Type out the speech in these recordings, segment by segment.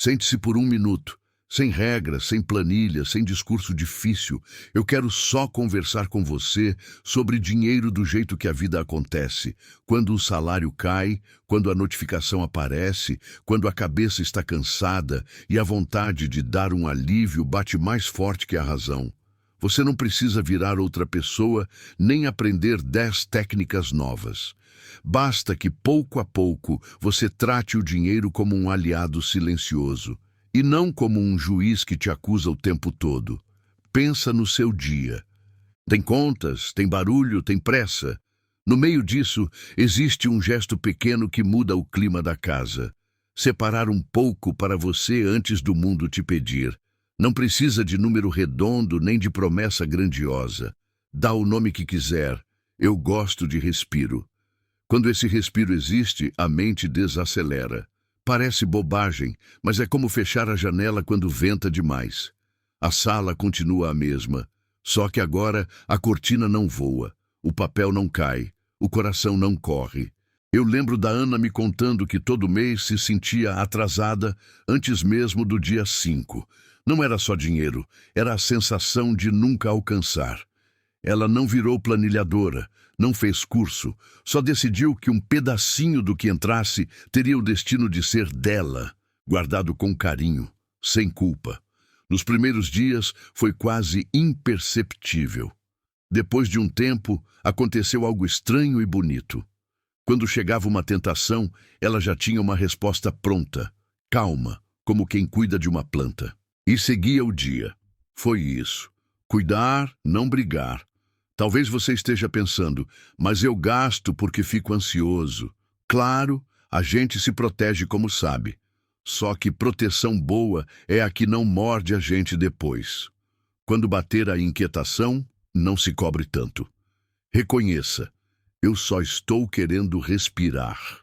Sente-se por 1 minuto. Sem regras, sem planilha, sem discurso difícil. Eu quero só conversar com você sobre dinheiro do jeito que a vida acontece. Quando o salário cai, quando a notificação aparece, quando a cabeça está cansada e a vontade de dar um alívio bate mais forte que a razão. Você não precisa virar outra pessoa nem aprender 10 técnicas novas. Basta que, pouco a pouco, você trate o dinheiro como um aliado silencioso. E não como um juiz que te acusa o tempo todo. Pensa no seu dia. Tem contas, tem barulho, tem pressa. No meio disso, existe um gesto pequeno que muda o clima da casa. Separar um pouco para você antes do mundo te pedir. Não precisa de número redondo nem de promessa grandiosa. Dá o nome que quiser. Eu gosto de respiro. Quando esse respiro existe, a mente desacelera. Parece bobagem, mas é como fechar a janela quando venta demais. A sala continua a mesma, só que agora a cortina não voa, o papel não cai, o coração não corre. Eu lembro da Ana me contando que todo mês se sentia atrasada antes mesmo do dia 5. Não era só dinheiro, era a sensação de nunca alcançar. Ela não virou planilhadora, não fez curso, só decidiu que um pedacinho do que entrasse teria o destino de ser dela, guardado com carinho, sem culpa. Nos primeiros dias foi quase imperceptível. Depois de um tempo, aconteceu algo estranho e bonito. Quando chegava uma tentação, ela já tinha uma resposta pronta, calma, como quem cuida de uma planta. E seguia o dia. Foi isso. Cuidar, não brigar. Talvez você esteja pensando, mas eu gasto porque fico ansioso. Claro, a gente se protege como sabe. Só que proteção boa é a que não morde a gente depois. Quando bater a inquietação, não se cobre tanto. Reconheça, eu só estou querendo respirar.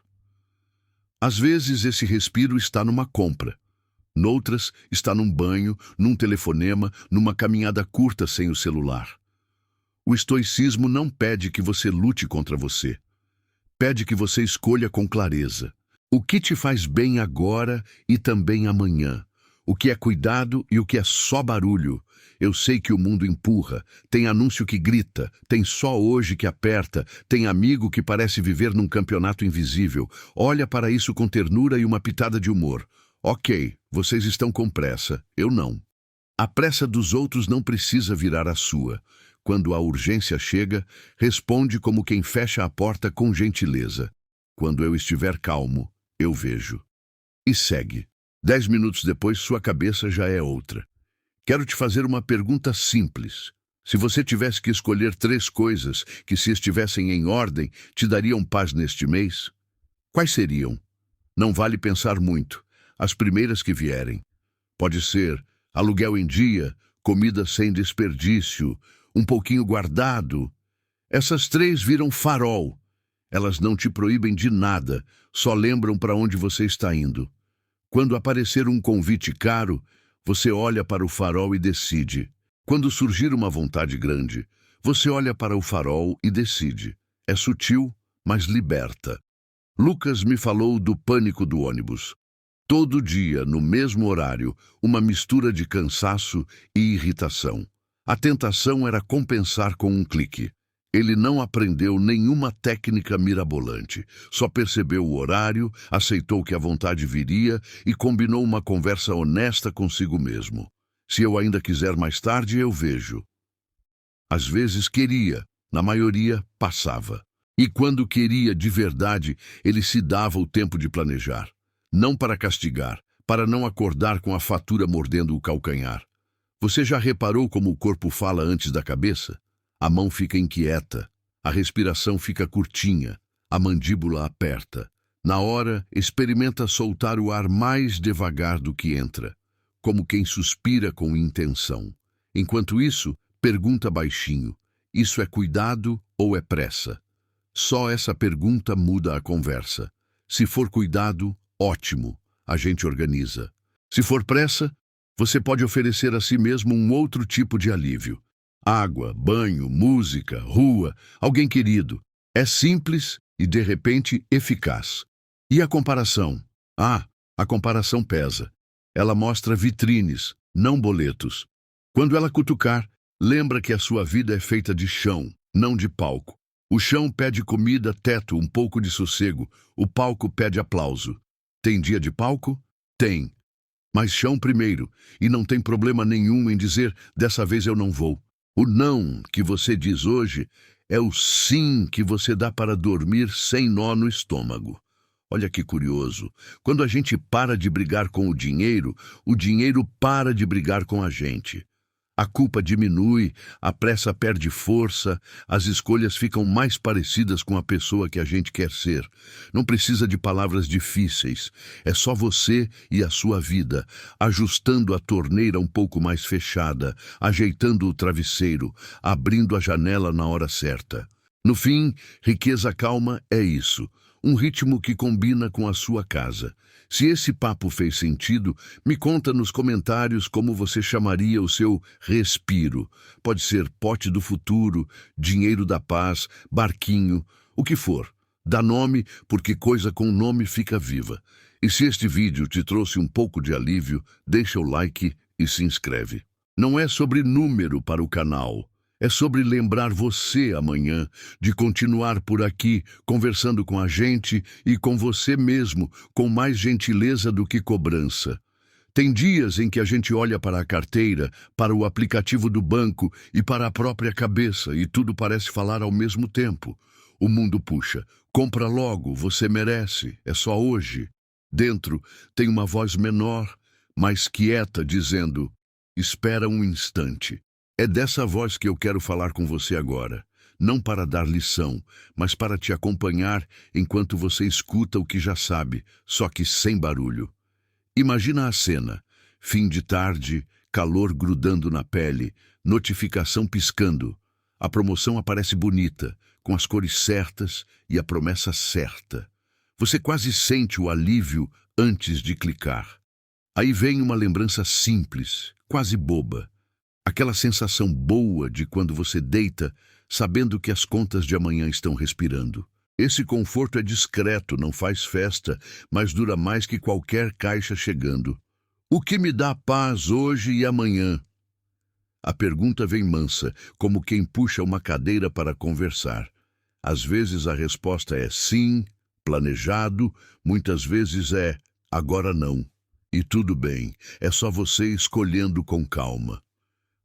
Às vezes esse respiro está numa compra. Noutras, está num banho, num telefonema, numa caminhada curta sem o celular. O estoicismo não pede que você lute contra você. Pede que você escolha com clareza. O que te faz bem agora e também amanhã? O que é cuidado e o que é só barulho? Eu sei que o mundo empurra, tem anúncio que grita, tem só hoje que aperta, tem amigo que parece viver num campeonato invisível. Olha para isso com ternura e uma pitada de humor. Ok, vocês estão com pressa, eu não. A pressa dos outros não precisa virar a sua. Quando a urgência chega, responde como quem fecha a porta com gentileza. Quando eu estiver calmo, eu vejo. E segue. 10 minutos depois, sua cabeça já é outra. Quero te fazer uma pergunta simples. Se você tivesse que escolher 3 coisas que, se estivessem em ordem, te dariam paz neste mês, quais seriam? Não vale pensar muito. As primeiras que vierem. Pode ser aluguel em dia, comida sem desperdício, um pouquinho guardado. Essas 3 viram farol. Elas não te proíbem de nada, só lembram para onde você está indo. Quando aparecer um convite caro, você olha para o farol e decide. Quando surgir uma vontade grande, você olha para o farol e decide. É sutil, mas liberta. Lucas me falou do pânico do ônibus. Todo dia, no mesmo horário, uma mistura de cansaço e irritação. A tentação era compensar com um clique. Ele não aprendeu nenhuma técnica mirabolante, só percebeu o horário, aceitou que a vontade viria e combinou uma conversa honesta consigo mesmo. Se eu ainda quiser mais tarde, eu vejo. Às vezes queria, na maioria passava. E quando queria de verdade, ele se dava o tempo de planejar. Não para castigar, para não acordar com a fatura mordendo o calcanhar. Você já reparou como o corpo fala antes da cabeça? A mão fica inquieta, a respiração fica curtinha, a mandíbula aperta. Na hora, experimenta soltar o ar mais devagar do que entra, como quem suspira com intenção. Enquanto isso, pergunta baixinho, isso é cuidado ou é pressa? Só essa pergunta muda a conversa. Se for cuidado, ótimo, a gente organiza. Se for pressa, você pode oferecer a si mesmo um outro tipo de alívio. Água, banho, música, rua, alguém querido. É simples e, de repente, eficaz. E a comparação? A comparação pesa. Ela mostra vitrines, não boletos. Quando ela cutucar, lembra que a sua vida é feita de chão, não de palco. O chão pede comida, teto, um pouco de sossego. O palco pede aplauso. Tem dia de palco? Tem. Mas chão primeiro, e não tem problema nenhum em dizer, dessa vez eu não vou. O não que você diz hoje é o sim que você dá para dormir sem nó no estômago. Olha que curioso. Quando a gente para de brigar com o dinheiro para de brigar com a gente. A culpa diminui, a pressa perde força, as escolhas ficam mais parecidas com a pessoa que a gente quer ser. Não precisa de palavras difíceis, é só você e a sua vida, ajustando a torneira um pouco mais fechada, ajeitando o travesseiro, abrindo a janela na hora certa. No fim, riqueza calma é isso, um ritmo que combina com a sua casa. Se esse papo fez sentido, me conta nos comentários como você chamaria o seu respiro. Pode ser pote do futuro, dinheiro da paz, barquinho, o que for. Dá nome, porque coisa com nome fica viva. E se este vídeo te trouxe um pouco de alívio, deixa o like e se inscreve. Não é sobre número para o canal. É sobre lembrar você amanhã de continuar por aqui, conversando com a gente e com você mesmo, com mais gentileza do que cobrança. Tem dias em que a gente olha para a carteira, para o aplicativo do banco e para a própria cabeça e tudo parece falar ao mesmo tempo. O mundo puxa. Compra logo, você merece, é só hoje. Dentro tem uma voz menor, mais quieta, dizendo: espera um instante. É dessa voz que eu quero falar com você agora, não para dar lição, mas para te acompanhar enquanto você escuta o que já sabe, só que sem barulho. Imagina a cena, fim de tarde, calor grudando na pele, notificação piscando. A promoção aparece bonita, com as cores certas e a promessa certa. Você quase sente o alívio antes de clicar. Aí vem uma lembrança simples, quase boba. Aquela sensação boa de quando você deita, sabendo que as contas de amanhã estão respirando. Esse conforto é discreto, não faz festa, mas dura mais que qualquer caixa chegando. O que me dá paz hoje e amanhã? A pergunta vem mansa, como quem puxa uma cadeira para conversar. Às vezes a resposta é sim, planejado, muitas vezes é agora não. E tudo bem, é só você escolhendo com calma.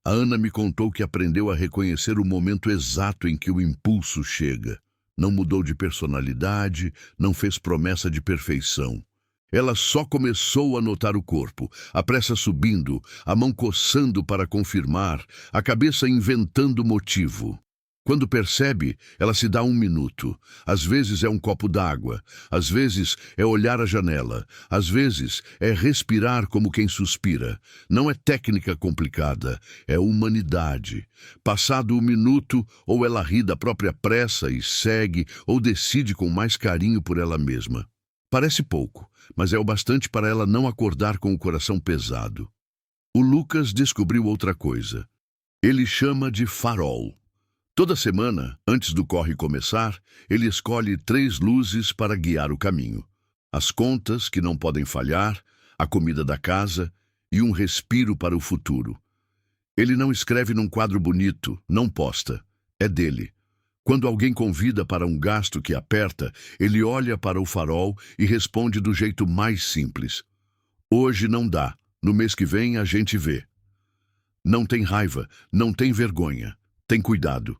A Ana me contou que aprendeu a reconhecer o momento exato em que o impulso chega. Não mudou de personalidade, não fez promessa de perfeição. Ela só começou a notar o corpo, a pressa subindo, a mão coçando para confirmar, a cabeça inventando motivo. Quando percebe, ela se dá um minuto. Às vezes é um copo d'água, às vezes é olhar a janela, às vezes é respirar como quem suspira. Não é técnica complicada, é humanidade. Passado o minuto, ou ela ri da própria pressa e segue, ou decide com mais carinho por ela mesma. Parece pouco, mas é o bastante para ela não acordar com o coração pesado. O Lucas descobriu outra coisa. Ele chama de farol. Toda semana, antes do corre começar, ele escolhe 3 luzes para guiar o caminho. As contas, que não podem falhar, a comida da casa e um respiro para o futuro. Ele não escreve num quadro bonito, não posta. É dele. Quando alguém convida para um gasto que aperta, ele olha para o farol e responde do jeito mais simples. Hoje não dá, no mês que vem a gente vê. Não tem raiva, não tem vergonha, tem cuidado.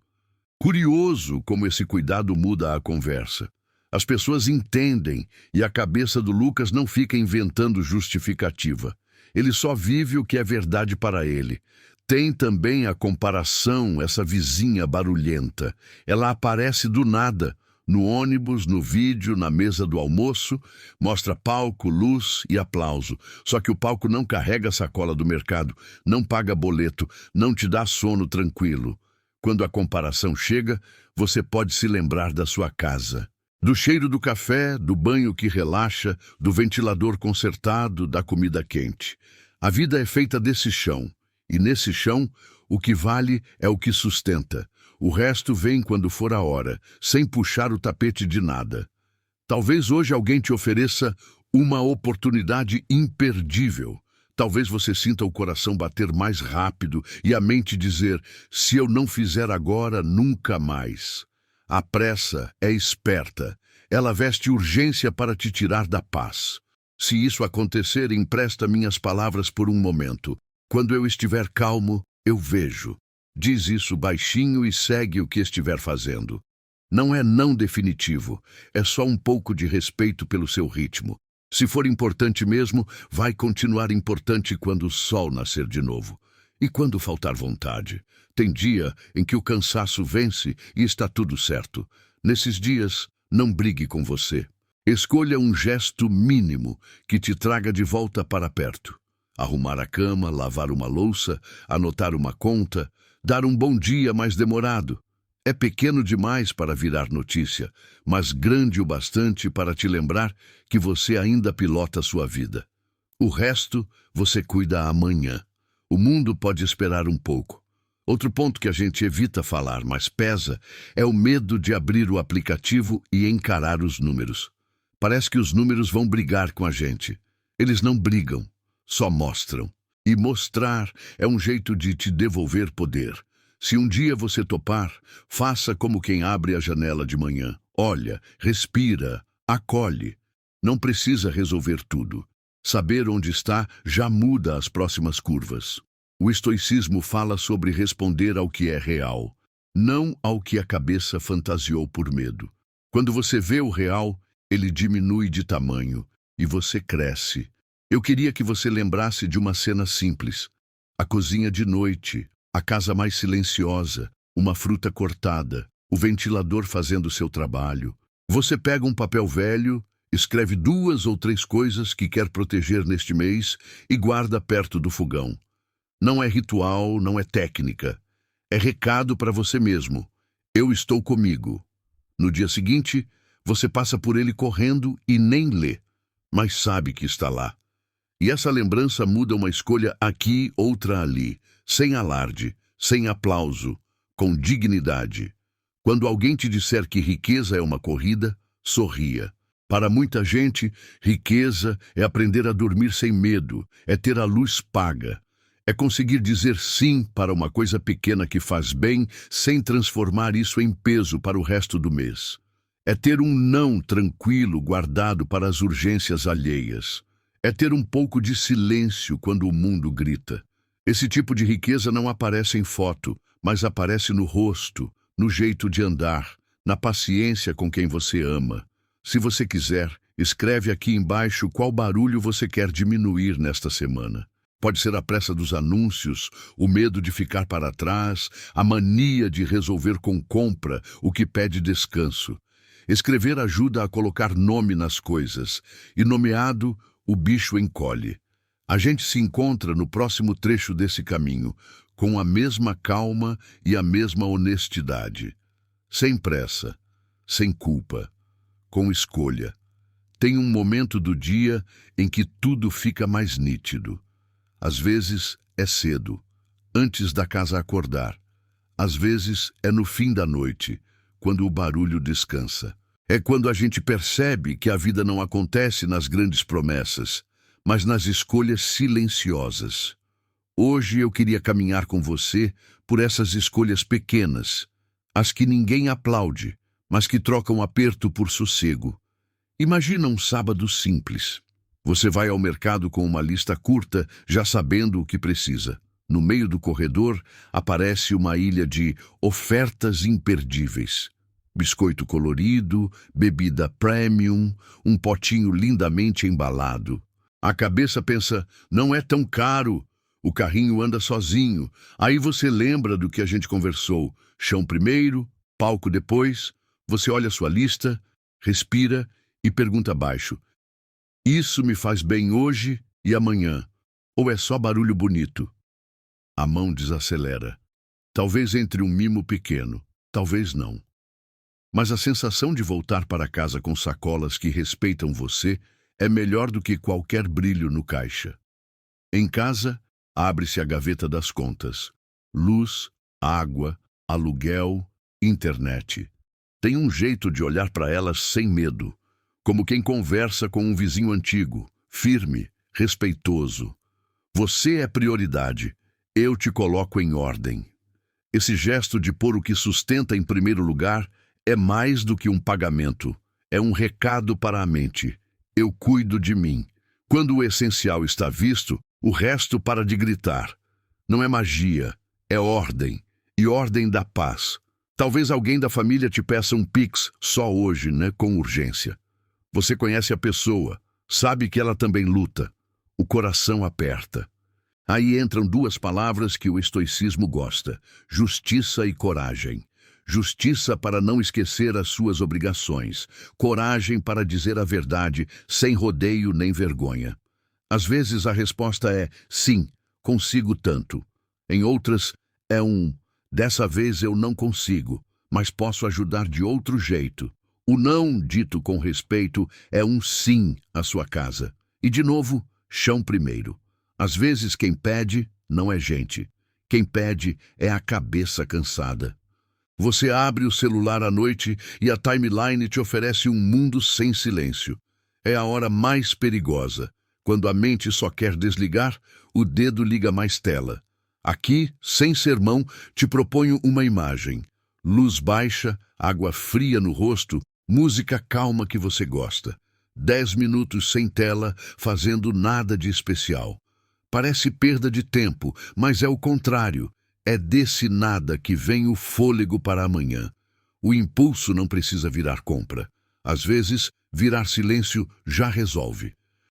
Curioso como esse cuidado muda a conversa. As pessoas entendem e a cabeça do Lucas não fica inventando justificativa. Ele só vive o que é verdade para ele. Tem também a comparação, essa vizinha barulhenta. Ela aparece do nada, no ônibus, no vídeo, na mesa do almoço, mostra palco, luz e aplauso. Só que o palco não carrega a sacola do mercado, não paga boleto, não te dá sono tranquilo. Quando a comparação chega, você pode se lembrar da sua casa. Do cheiro do café, do banho que relaxa, do ventilador consertado, da comida quente. A vida é feita desse chão. E nesse chão, o que vale é o que sustenta. O resto vem quando for a hora, sem puxar o tapete de nada. Talvez hoje alguém te ofereça uma oportunidade imperdível. Talvez você sinta o coração bater mais rápido e a mente dizer: se eu não fizer agora, nunca mais. A pressa é esperta. Ela veste urgência para te tirar da paz. Se isso acontecer, empresta minhas palavras por um momento. Quando eu estiver calmo, eu vejo. Diz isso baixinho e segue o que estiver fazendo. Não é não definitivo, é só um pouco de respeito pelo seu ritmo. Se for importante mesmo, vai continuar importante quando o sol nascer de novo. E quando faltar vontade? Tem dia em que o cansaço vence e está tudo certo. Nesses dias, não brigue com você. Escolha um gesto mínimo que te traga de volta para perto. Arrumar a cama, lavar uma louça, anotar uma conta, dar um bom dia mais demorado. É pequeno demais para virar notícia, mas grande o bastante para te lembrar que você ainda pilota sua vida. O resto você cuida amanhã. O mundo pode esperar um pouco. Outro ponto que a gente evita falar, mas pesa, é o medo de abrir o aplicativo e encarar os números. Parece que os números vão brigar com a gente. Eles não brigam, só mostram. E mostrar é um jeito de te devolver poder. Se um dia você topar, faça como quem abre a janela de manhã. Olha, respira, acolhe. Não precisa resolver tudo. Saber onde está já muda as próximas curvas. O estoicismo fala sobre responder ao que é real, não ao que a cabeça fantasiou por medo. Quando você vê o real, ele diminui de tamanho e você cresce. Eu queria que você lembrasse de uma cena simples. A cozinha de noite, a casa mais silenciosa, uma fruta cortada, o ventilador fazendo seu trabalho. Você pega um papel velho, escreve 2 ou 3 coisas que quer proteger neste mês e guarda perto do fogão. Não é ritual, não é técnica. É recado para você mesmo. Eu estou comigo. No dia seguinte, você passa por ele correndo e nem lê, mas sabe que está lá. E essa lembrança muda uma escolha aqui, outra ali, sem alarde, sem aplauso, com dignidade. Quando alguém te disser que riqueza é uma corrida, sorria. Para muita gente, riqueza é aprender a dormir sem medo, é ter a luz paga. É conseguir dizer sim para uma coisa pequena que faz bem, sem transformar isso em peso para o resto do mês. É ter um não tranquilo guardado para as urgências alheias. É ter um pouco de silêncio quando o mundo grita. Esse tipo de riqueza não aparece em foto, mas aparece no rosto, no jeito de andar, na paciência com quem você ama. Se você quiser, escreve aqui embaixo qual barulho você quer diminuir nesta semana. Pode ser a pressa dos anúncios, o medo de ficar para trás, a mania de resolver com compra o que pede descanso. Escrever ajuda a colocar nome nas coisas, e nomeado, o bicho encolhe. A gente se encontra no próximo trecho desse caminho, com a mesma calma e a mesma honestidade. Sem pressa, sem culpa, com escolha. Tem um momento do dia em que tudo fica mais nítido. Às vezes é cedo, antes da casa acordar. Às vezes é no fim da noite, quando o barulho descansa. É quando a gente percebe que a vida não acontece nas grandes promessas, mas nas escolhas silenciosas. Hoje eu queria caminhar com você por essas escolhas pequenas, as que ninguém aplaude, mas que trocam aperto por sossego. Imagina um sábado simples. Você vai ao mercado com uma lista curta, já sabendo o que precisa. No meio do corredor, aparece uma ilha de ofertas imperdíveis. Biscoito colorido, bebida premium, um potinho lindamente embalado. A cabeça pensa, não é tão caro, o carrinho anda sozinho. Aí você lembra do que a gente conversou. Chão primeiro, palco depois. Você olha sua lista, respira e pergunta baixo. Isso me faz bem hoje e amanhã? Ou é só barulho bonito? A mão desacelera. Talvez entre um mimo pequeno, talvez não. Mas a sensação de voltar para casa com sacolas que respeitam você é melhor do que qualquer brilho no caixa. Em casa, abre-se a gaveta das contas. Luz, água, aluguel, internet. Tem um jeito de olhar para elas sem medo, como quem conversa com um vizinho antigo, firme, respeitoso. Você é prioridade. Eu te coloco em ordem. Esse gesto de pôr o que sustenta em primeiro lugar é mais do que um pagamento. É um recado para a mente. Eu cuido de mim. Quando o essencial está visto, o resto para de gritar. Não é magia, é ordem. E ordem dá paz. Talvez alguém da família te peça um Pix só hoje, né, com urgência. Você conhece a pessoa, sabe que ela também luta. O coração aperta. Aí entram duas palavras que o estoicismo gosta: justiça e coragem. Justiça para não esquecer as suas obrigações. Coragem para dizer a verdade, sem rodeio nem vergonha. Às vezes a resposta é sim, consigo tanto. Em outras, é dessa vez eu não consigo, mas posso ajudar de outro jeito. O não, dito com respeito, é um sim à sua casa. E de novo, chão primeiro. Às vezes quem pede não é gente. Quem pede é a cabeça cansada. Você abre o celular à noite e a timeline te oferece um mundo sem silêncio. É a hora mais perigosa. Quando a mente só quer desligar, o dedo liga mais tela. Aqui, sem sermão, te proponho uma imagem. Luz baixa, água fria no rosto, música calma que você gosta. 10 minutos sem tela, fazendo nada de especial. Parece perda de tempo, mas é o contrário. É desse nada que vem o fôlego para amanhã. O impulso não precisa virar compra. Às vezes, virar silêncio já resolve.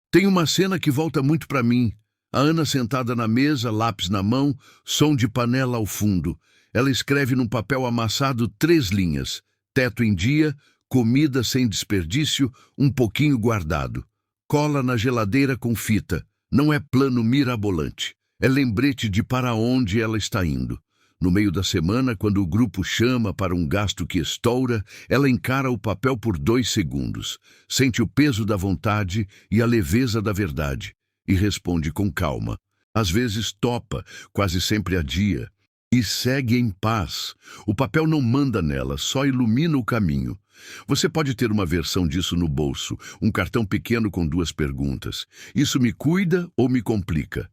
Tem uma cena que volta muito para mim. A Ana sentada na mesa, lápis na mão, som de panela ao fundo. Ela escreve num papel amassado 3 linhas. Teto em dia, comida sem desperdício, um pouquinho guardado. Cola na geladeira com fita. Não é plano mirabolante. É lembrete de para onde ela está indo. No meio da semana, quando o grupo chama para um gasto que estoura, ela encara o papel por 2 segundos. Sente o peso da vontade e a leveza da verdade. E responde com calma. Às vezes topa, quase sempre adia. E segue em paz. O papel não manda nela, só ilumina o caminho. Você pode ter uma versão disso no bolso, um cartão pequeno com 2 perguntas. Isso me cuida ou me complica?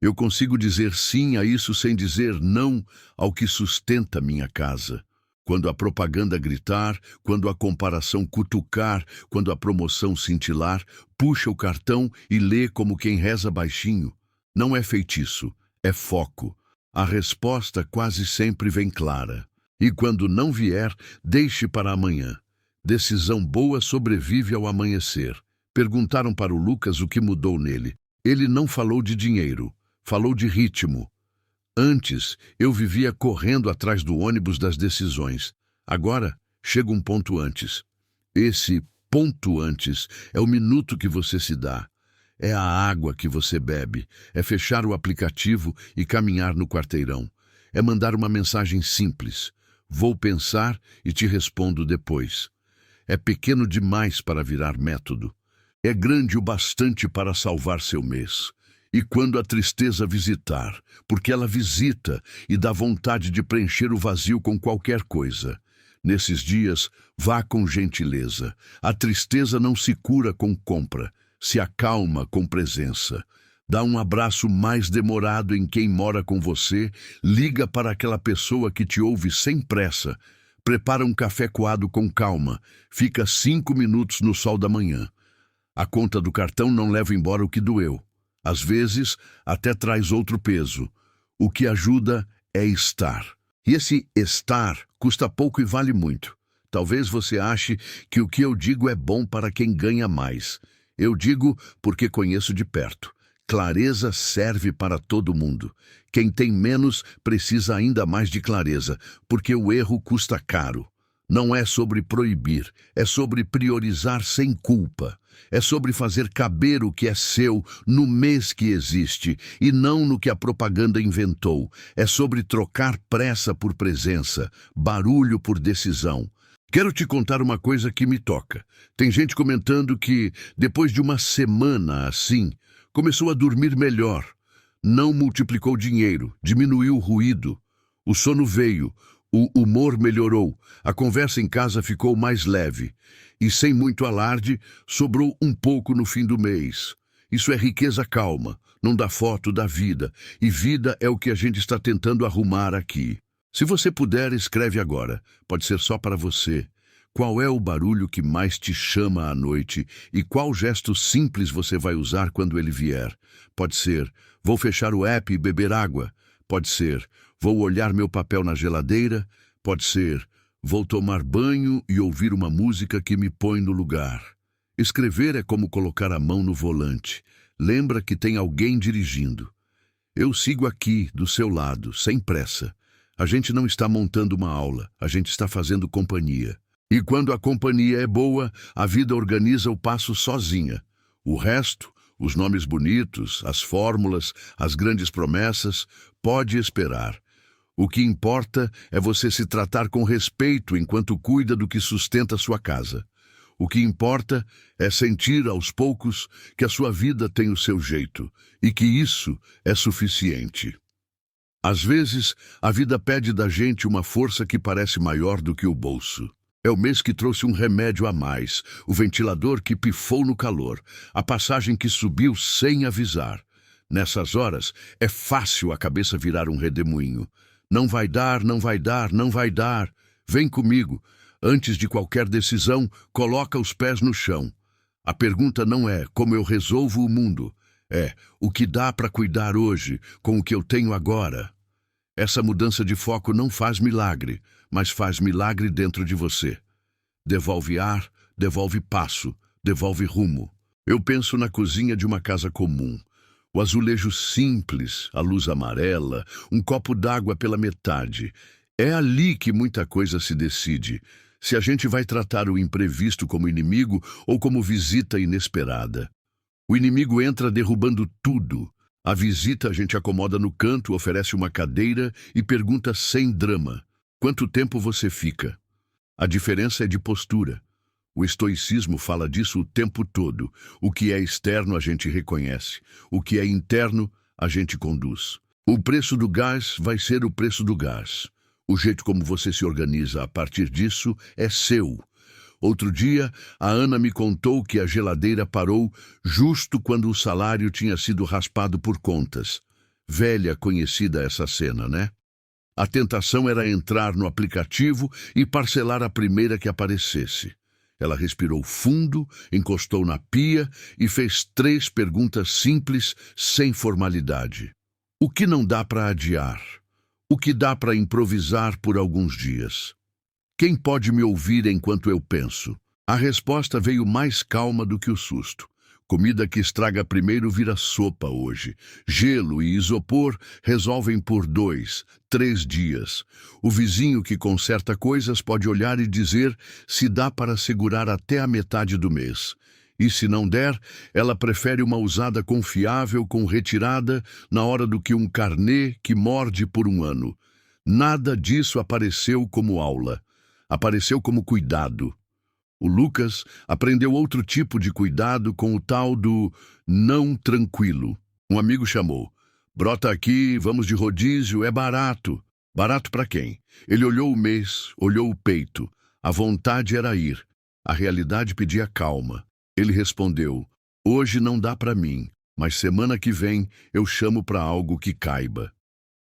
Eu consigo dizer sim a isso sem dizer não ao que sustenta minha casa. Quando a propaganda gritar, quando a comparação cutucar, quando a promoção cintilar, puxa o cartão e lê como quem reza baixinho. Não é feitiço, é foco. A resposta quase sempre vem clara. E quando não vier, deixe para amanhã. Decisão boa sobrevive ao amanhecer. Perguntaram para o Lucas o que mudou nele. Ele não falou de dinheiro, falou de ritmo. Antes, eu vivia correndo atrás do ônibus das decisões. Agora, chega um ponto antes. Esse ponto antes é o minuto que você se dá. É a água que você bebe. É fechar o aplicativo e caminhar no quarteirão. É mandar uma mensagem simples. Vou pensar e te respondo depois. É pequeno demais para virar método. É grande o bastante para salvar seu mês. E quando a tristeza visitar, porque ela visita e dá vontade de preencher o vazio com qualquer coisa. Nesses dias, vá com gentileza. A tristeza não se cura com compra, se acalma com presença. Dá um abraço mais demorado em quem mora com você, liga para aquela pessoa que te ouve sem pressa, prepara um café coado com calma, fica 5 minutos no sol da manhã. A conta do cartão não leva embora o que doeu. Às vezes, até traz outro peso. O que ajuda é estar. E esse estar custa pouco e vale muito. Talvez você ache que o que eu digo é bom para quem ganha mais. Eu digo porque conheço de perto. Clareza serve para todo mundo. Quem tem menos precisa ainda mais de clareza, porque o erro custa caro. Não é sobre proibir, é sobre priorizar sem culpa. É sobre fazer caber o que é seu no mês que existe e não no que a propaganda inventou. É sobre trocar pressa por presença, barulho por decisão. Quero te contar uma coisa que me toca. Tem gente comentando que, depois de uma semana assim, começou a dormir melhor. Não multiplicou dinheiro, diminuiu o ruído. O sono veio, o humor melhorou, a conversa em casa ficou mais leve. E sem muito alarde, sobrou um pouco no fim do mês. Isso é riqueza calma. não dá foto da vida, e vida é o que a gente está tentando arrumar aqui. Se você puder, escreve agora. Pode ser só para você. Qual é o barulho que mais te chama à noite e qual gesto simples você vai usar quando ele vier? Pode ser, vou fechar o app e beber água. Pode ser, vou olhar meu papel na geladeira. Pode ser, vou tomar banho e ouvir uma música que me põe no lugar. Escrever é como colocar a mão no volante. Lembra que tem alguém dirigindo. Eu sigo aqui, do seu lado, sem pressa. A gente não está montando uma aula, a gente está fazendo companhia. E quando a companhia é boa, a vida organiza o passo sozinha. O resto, os nomes bonitos, as fórmulas, as grandes promessas, pode esperar. O que importa é você se tratar com respeito enquanto cuida do que sustenta sua casa. O que importa é sentir aos poucos que a sua vida tem o seu jeito e que isso é suficiente. Às vezes, a vida pede da gente uma força que parece maior do que o bolso. É o mês que trouxe um remédio a mais, o ventilador que pifou no calor, a passagem que subiu sem avisar. Nessas horas, é fácil a cabeça virar um redemoinho. Não vai dar, não vai dar, não vai dar. Vem comigo. Antes de qualquer decisão, coloca os pés no chão. A pergunta não é como eu resolvo o mundo. É o que dá para cuidar hoje com o que eu tenho agora. Essa mudança de foco não faz milagre, mas faz milagre dentro de você. Devolve ar, devolve passo, devolve rumo. Eu penso na cozinha de uma casa comum. O azulejo simples, a luz amarela, um copo d'água pela metade. É ali que muita coisa se decide. Se a gente vai tratar o imprevisto como inimigo ou como visita inesperada. O inimigo entra derrubando tudo. A visita a gente acomoda no canto, oferece uma cadeira e pergunta sem drama: quanto tempo você fica? A diferença é de postura. O estoicismo fala disso o tempo todo. O que é externo a gente reconhece. O que é interno a gente conduz. O preço do gás vai ser o preço do gás. O jeito como você se organiza a partir disso é seu. Outro dia, a Ana me contou que a geladeira parou justo quando o salário tinha sido raspado por contas. Velha conhecida essa cena, né? A tentação era entrar no aplicativo e parcelar a primeira que aparecesse. Ela respirou fundo, encostou na pia e fez 3 perguntas simples, sem formalidade. O que não dá para adiar? O que dá para improvisar por alguns dias? Quem pode me ouvir enquanto eu penso? A resposta veio mais calma do que o susto. Comida que estraga primeiro vira sopa hoje. Gelo e isopor resolvem por 2, 3 dias. O vizinho que conserta coisas pode olhar e dizer se dá para segurar até a metade do mês. E se não der, ela prefere uma usada confiável com retirada na hora do que um carnê que morde por um ano. Nada disso apareceu como aula. Apareceu como cuidado. O Lucas aprendeu outro tipo de cuidado com o tal do não tranquilo. Um amigo chamou. Brota aqui, vamos de rodízio, é barato. Barato para quem? Ele olhou o mês, olhou o peito. A vontade era ir. A realidade pedia calma. Ele respondeu, hoje não dá para mim, mas semana que vem eu chamo para algo que caiba.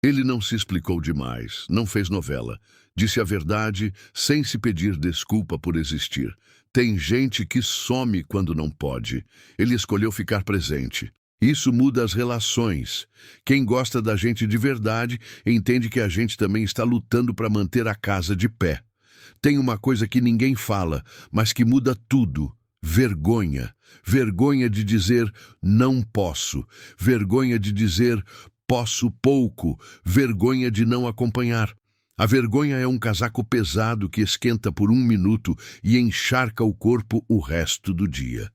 Ele não se explicou demais, não fez novela. Disse a verdade sem se pedir desculpa por existir. Tem gente que some quando não pode. Ele escolheu ficar presente. Isso muda as relações. Quem gosta da gente de verdade entende que a gente também está lutando para manter a casa de pé. Tem uma coisa que ninguém fala, mas que muda tudo. Vergonha. Vergonha de dizer não posso. Vergonha de dizer posso pouco. Vergonha de não acompanhar. A vergonha é um casaco pesado que esquenta por 1 minuto e encharca o corpo o resto do dia.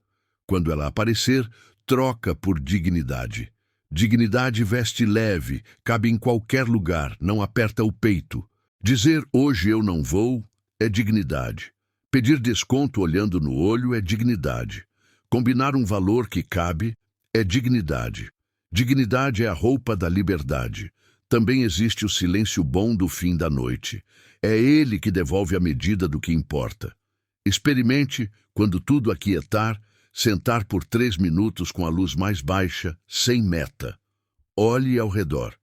Quando ela aparecer, troca por dignidade. Dignidade veste leve, cabe em qualquer lugar, não aperta o peito. Dizer hoje eu não vou é dignidade. Pedir desconto olhando no olho é dignidade. Combinar um valor que cabe é dignidade. Dignidade é a roupa da liberdade. Também existe o silêncio bom do fim da noite. É ele que devolve a medida do que importa. Experimente, quando tudo aquietar, Sentar por 3 minutos com a luz mais baixa, sem meta. Olhe ao redor.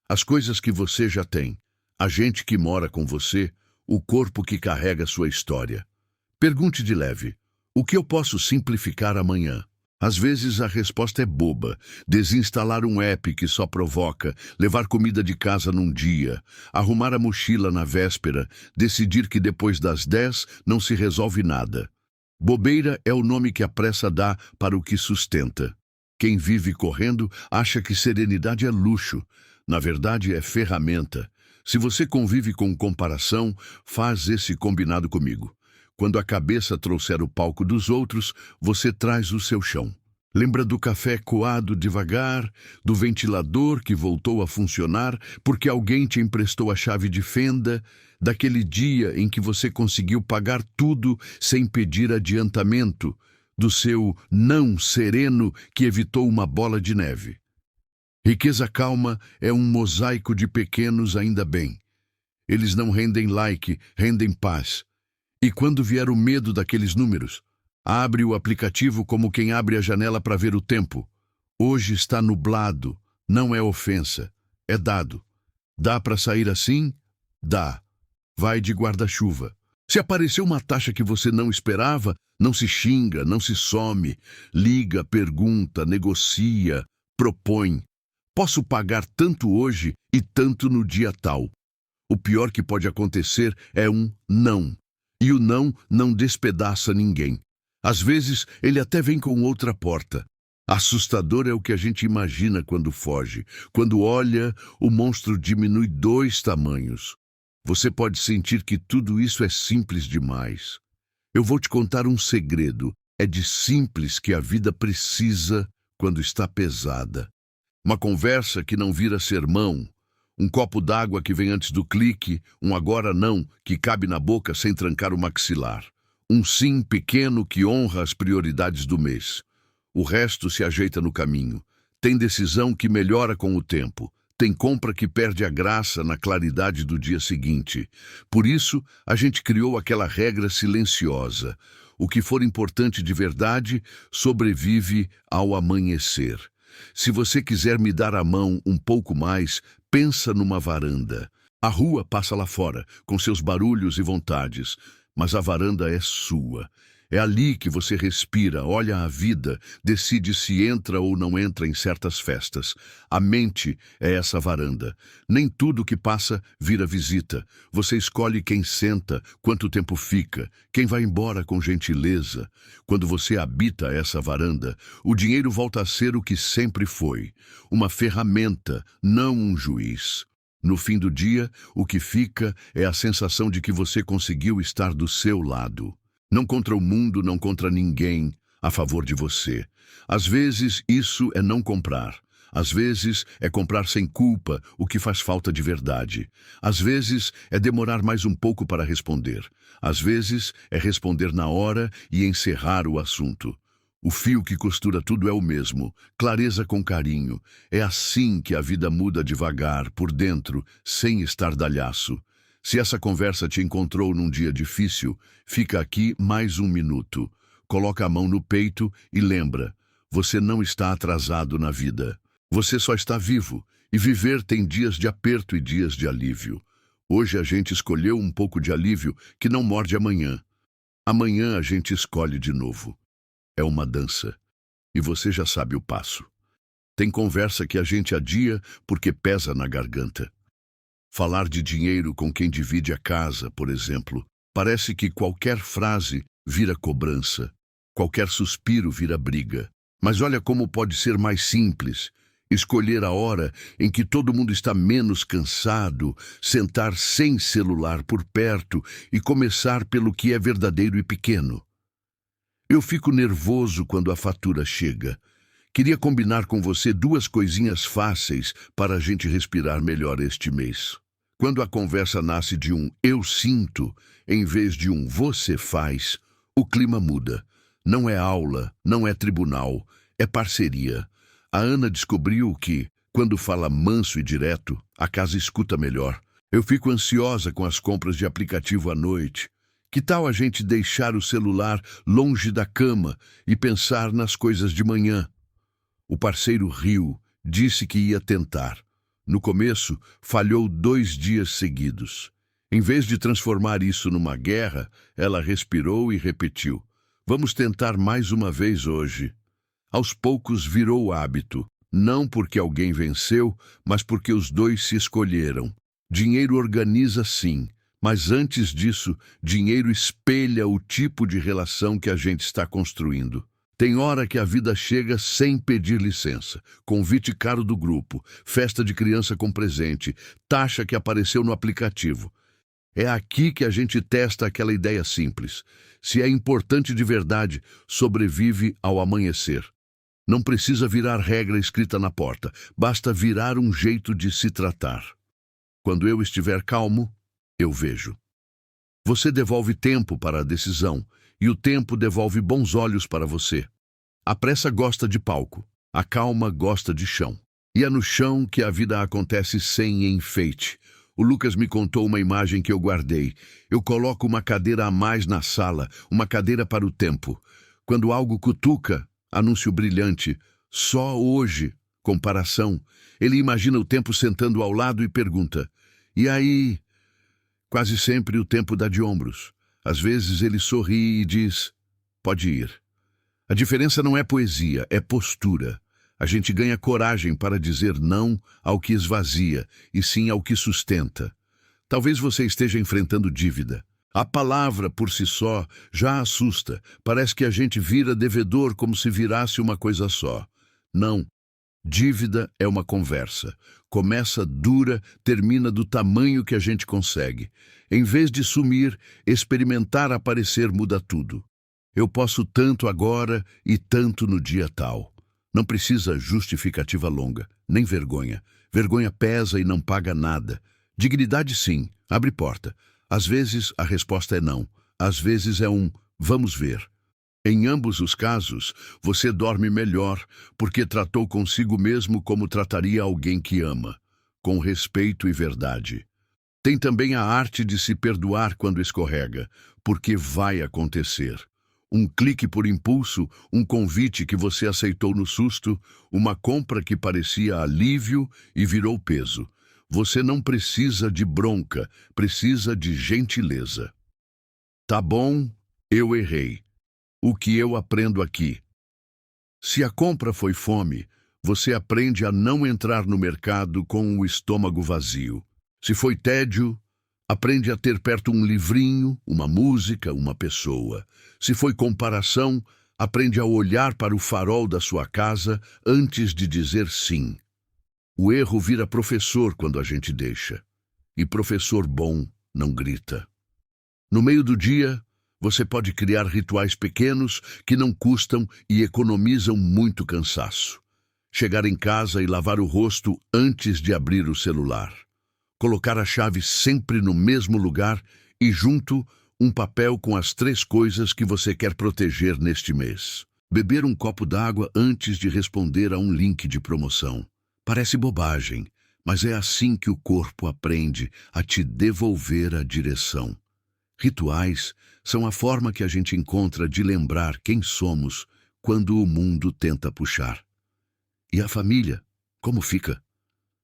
As coisas que você já tem, a gente que mora com você, o corpo que carrega sua história. Pergunte de leve: o que eu posso simplificar amanhã? Às vezes a resposta é boba. Desinstalar um app que só provoca, levar comida de casa num dia, arrumar a mochila na véspera, decidir que depois das 10 não se resolve nada. Bobeira é o nome que a pressa dá para o que sustenta. Quem vive correndo acha que serenidade é luxo. Na verdade, é ferramenta. Se você convive com comparação, faz esse combinado comigo. Quando a cabeça trouxer o palco dos outros, você traz o seu chão. Lembra do café coado devagar, do ventilador que voltou a funcionar porque alguém te emprestou a chave de fenda, daquele dia em que você conseguiu pagar tudo sem pedir adiantamento, do seu não sereno que evitou uma bola de neve. Riqueza calma é um mosaico de pequenos ainda bem. Eles não rendem like, rendem paz. E quando vier o medo daqueles números, abre o aplicativo como quem abre a janela para ver o tempo. Hoje está nublado, não é ofensa, é dado. Dá para sair assim? Dá. Vai de guarda-chuva. Se aparecer uma taxa que você não esperava, não se xinga, não se some. Liga, pergunta, negocia, propõe. Posso pagar tanto hoje e tanto no dia tal. O pior que pode acontecer é um não. E o não despedaça ninguém. Às vezes, ele até vem com outra porta. Assustador é o que a gente imagina quando foge. Quando olha, o monstro diminui 2 tamanhos. Você pode sentir que tudo isso é simples demais. Eu vou te contar um segredo. É de simples que a vida precisa quando está pesada. Uma conversa que não vira sermão. Um copo d'água que vem antes do clique, um agora não, que cabe na boca sem trancar o maxilar. Um sim pequeno que honra as prioridades do mês. O resto se ajeita no caminho. Tem decisão que melhora com o tempo. Tem compra que perde a graça na claridade do dia seguinte. Por isso, a gente criou aquela regra silenciosa. O que for importante de verdade sobrevive ao amanhecer. Se você quiser me dar a mão um pouco mais, pensa numa varanda. A rua passa lá fora, com seus barulhos e vontades, mas a varanda é sua. É ali que você respira, olha a vida, decide se entra ou não entra em certas festas. A mente é essa varanda. Nem tudo que passa vira visita. Você escolhe quem senta, quanto tempo fica, quem vai embora com gentileza. Quando você habita essa varanda, o dinheiro volta a ser o que sempre foi. Uma ferramenta, não um juiz. No fim do dia, o que fica é a sensação de que você conseguiu estar do seu lado. Não contra o mundo, não contra ninguém, a favor de você. Às vezes, isso é não comprar. Às vezes, é comprar sem culpa o que faz falta de verdade. Às vezes, é demorar mais um pouco para responder. Às vezes, é responder na hora e encerrar o assunto. O fio que costura tudo é o mesmo, clareza com carinho. É assim que a vida muda devagar, por dentro, sem estardalhaço. Se essa conversa te encontrou num dia difícil, fica aqui mais 1 minuto. Coloca a mão no peito e lembra, você não está atrasado na vida. Você só está vivo, e viver tem dias de aperto e dias de alívio. Hoje a gente escolheu um pouco de alívio que não morde amanhã. Amanhã a gente escolhe de novo. É uma dança, e você já sabe o passo. Tem conversa que a gente adia porque pesa na garganta. Falar de dinheiro com quem divide a casa, por exemplo, parece que qualquer frase vira cobrança, qualquer suspiro vira briga. Mas olha como pode ser mais simples. Escolher a hora em que todo mundo está menos cansado, sentar sem celular por perto e começar pelo que é verdadeiro e pequeno. Eu fico nervoso quando a fatura chega. Queria combinar com você 2 coisinhas fáceis para a gente respirar melhor este mês. Quando a conversa nasce de um eu sinto, em vez de um você faz, o clima muda. Não é aula, não é tribunal, é parceria. A Ana descobriu que, quando fala manso e direto, a casa escuta melhor. Eu fico ansiosa com as compras de aplicativo à noite. Que tal a gente deixar o celular longe da cama e pensar nas coisas de manhã? O parceiro riu, disse que ia tentar. No começo, falhou 2 dias seguidos. Em vez de transformar isso numa guerra, ela respirou e repetiu: "Vamos tentar mais uma vez hoje." Aos poucos virou hábito, não porque alguém venceu, mas porque os dois se escolheram. Dinheiro organiza sim, mas antes disso, dinheiro espelha o tipo de relação que a gente está construindo. Tem hora que a vida chega sem pedir licença. Convite caro do grupo, festa de criança com presente, taxa que apareceu no aplicativo. É aqui que a gente testa aquela ideia simples. Se é importante de verdade, sobrevive ao amanhecer. Não precisa virar regra escrita na porta, basta virar um jeito de se tratar. Quando eu estiver calmo, eu vejo. Você devolve tempo para a decisão, e o tempo devolve bons olhos para você. A pressa gosta de palco, a calma gosta de chão. E é no chão que a vida acontece sem enfeite. O Lucas me contou uma imagem que eu guardei. Eu coloco uma cadeira a mais na sala, uma cadeira para o tempo. Quando algo cutuca, anúncio brilhante, só hoje, comparação. Ele imagina o tempo sentando ao lado e pergunta: "E aí?" Quase sempre o tempo dá de ombros. Às vezes ele sorri e diz: "Pode ir." A diferença não é poesia, é postura. A gente ganha coragem para dizer não ao que esvazia, e sim ao que sustenta. Talvez você esteja enfrentando dívida. A palavra, por si só, já assusta. Parece que a gente vira devedor como se virasse uma coisa só. Não. Dívida é uma conversa. Começa dura, termina do tamanho que a gente consegue. Em vez de sumir, experimentar aparecer muda tudo. Eu posso tanto agora e tanto no dia tal. Não precisa justificativa longa, nem vergonha. Vergonha pesa e não paga nada. Dignidade sim, abre porta. Às vezes a resposta é não. Às vezes é um vamos ver. Em ambos os casos, você dorme melhor porque tratou consigo mesmo como trataria alguém que ama, com respeito e verdade. Tem também a arte de se perdoar quando escorrega, porque vai acontecer. Um clique por impulso, um convite que você aceitou no susto, uma compra que parecia alívio e virou peso. Você não precisa de bronca, precisa de gentileza. Tá bom, eu errei. O que eu aprendo aqui? Se a compra foi fome, você aprende a não entrar no mercado com o estômago vazio. Se foi tédio, aprende a ter perto um livrinho, uma música, uma pessoa. Se foi comparação, aprende a olhar para o farol da sua casa antes de dizer sim. O erro vira professor quando a gente deixa. E professor bom não grita. No meio do dia, você pode criar rituais pequenos que não custam e economizam muito cansaço. Chegar em casa e lavar o rosto antes de abrir o celular. Colocar a chave sempre no mesmo lugar e junto um papel com as 3 coisas que você quer proteger neste mês. Beber um copo d'água antes de responder a um link de promoção. Parece bobagem, mas é assim que o corpo aprende a te devolver a direção. Rituais são a forma que a gente encontra de lembrar quem somos quando o mundo tenta puxar. E a família, como fica?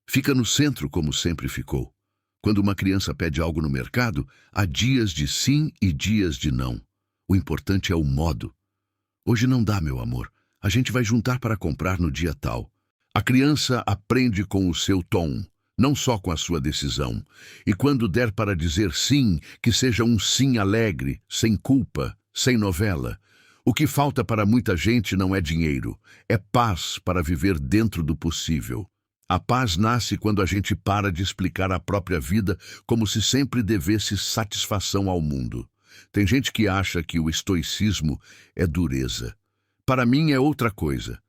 Fica no centro como sempre ficou. Quando uma criança pede algo no mercado, há dias de sim e dias de não. O importante é o modo. Hoje não dá, meu amor. A gente vai juntar para comprar no dia tal. A criança aprende com o seu tom, não só com a sua decisão. E quando der para dizer sim, que seja um sim alegre, sem culpa, sem novela. O que falta para muita gente não é dinheiro, é paz para viver dentro do possível. A paz nasce quando a gente para de explicar a própria vida como se sempre devesse satisfação ao mundo. Tem gente que acha que o estoicismo é dureza. Para mim é outra coisa.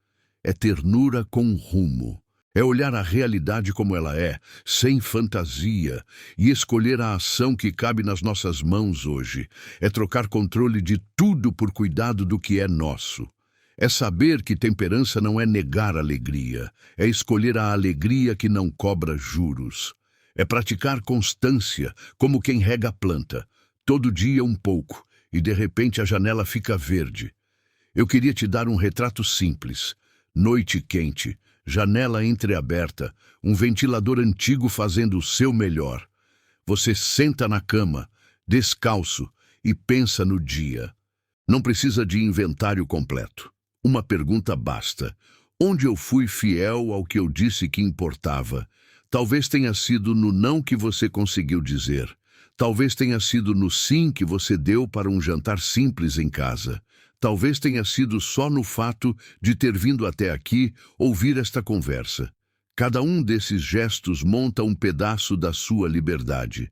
É ternura com rumo. É olhar a realidade como ela é, sem fantasia, e escolher a ação que cabe nas nossas mãos hoje. É trocar controle de tudo por cuidado do que é nosso. É saber que temperança não é negar alegria, é escolher a alegria que não cobra juros. É praticar constância, como quem rega a planta. Todo dia um pouco, e de repente a janela fica verde. Eu queria te dar um retrato simples. Noite quente, janela entreaberta, um ventilador antigo fazendo o seu melhor. Você senta na cama, descalço, e pensa no dia. Não precisa de inventário completo. Uma pergunta basta. Onde eu fui fiel ao que eu disse que importava? Talvez tenha sido no não que você conseguiu dizer. Talvez tenha sido no sim que você deu para um jantar simples em casa. Talvez tenha sido só no fato de ter vindo até aqui ouvir esta conversa. Cada um desses gestos monta um pedaço da sua liberdade.